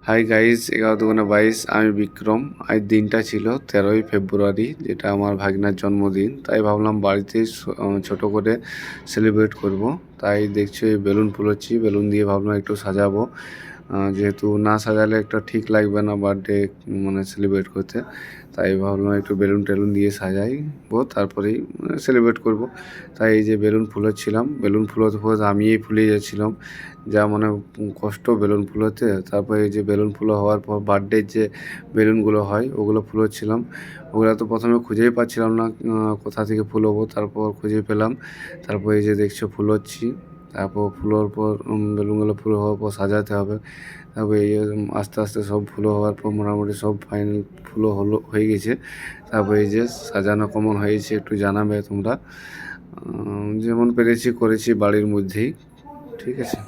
Hi guys, 11-22 আমি বিক্রম। আজ দিনটা ছিল 13ই ফেব্রুয়ারি, যেটা আমার ভাগনার জন্মদিন। তাই ভাবলাম বাড়িতে ছোট করে সেলিব্রেট করব। তাই দেখছো এই বেলুন ফুলোচ্ছি, বেলুন দিয়ে ভাবলাম একটু সাজাবো। যেহেতু না সাজালে একটা ঠিক লাগবে না বার্থডে মানে সেলিব্রেট করতে। তাই ভাবলাম একটু বেলুন টেলুন দিয়ে সাজাইবো, তারপরেই সেলিব্রেট করব। তাই এই যে বেলুন ফুলোচ্ছিলাম, বেলুন ফুলোতে ফুলোতে আমিই ফুলে যাচ্ছিলাম, যা মানে কষ্ট বেলুন ফুলোতে। তারপরে এই যে বেলুন ফুলো হওয়ার পর বার্থডের যে বেলুনগুলো হয় ওগুলো ফুলোচ্ছিলাম। ওগুলো তো প্রথমে খুঁজেই পাচ্ছিলাম না কোথা থেকে ফুলোবো, তারপর খুঁজে পেলাম। তারপর এই যে দেখছো ফুলোচ্ছি। তারপর ফুলোর পর বেলুনগুলো ফুলো হওয়ার পর সাজাতে হবে। তারপর এই আস্তে আস্তে সব ফুলো হওয়ার পর মোটামুটি সব ফাইনাল ফুলো হয়ে গেছে। তারপর এই যে সাজানো কেমন হয়েছে একটু জানাবে তোমরা। যেমন পেরেছি করেছি বাড়ির মধ্যেই, ঠিক আছে।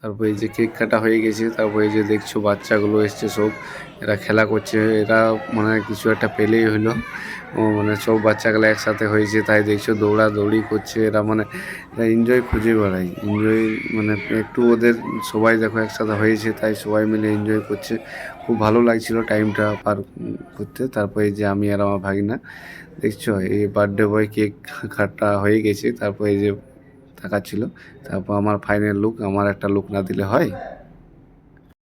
তারপর এই যে কেক কাটা হয়ে গেছে। তারপর এই যে দেখছো বাচ্চাগুলো এসছে সব, এরা খেলা করছে। এরা মানে কিছু একটা পেলেই হলো, মানে সব বাচ্চাগুলো একসাথে হয়েছে। তাই দেখছো দৌড়াদৌড়ি করছে এরা, মানে এরা এনজয় খুঁজে বেড়ায়। এনজয় মানে একটু ওদের সবাই দেখো একসাথে হয়েছে, তাই সবাই মিলে এনজয় করছে। খুব ভালো লাগছিল টাইমটা পার করতে। তারপর এই যে আমি আর আমার ভাগিনা দেখছো এই বার্থডে বয় কেক কাটা হয়ে গেছে। তারপর এই যে তাকাচ্ছিল। তারপর আমার ফাইনাল লুক, আমার একটা লুক না দিলে হয়।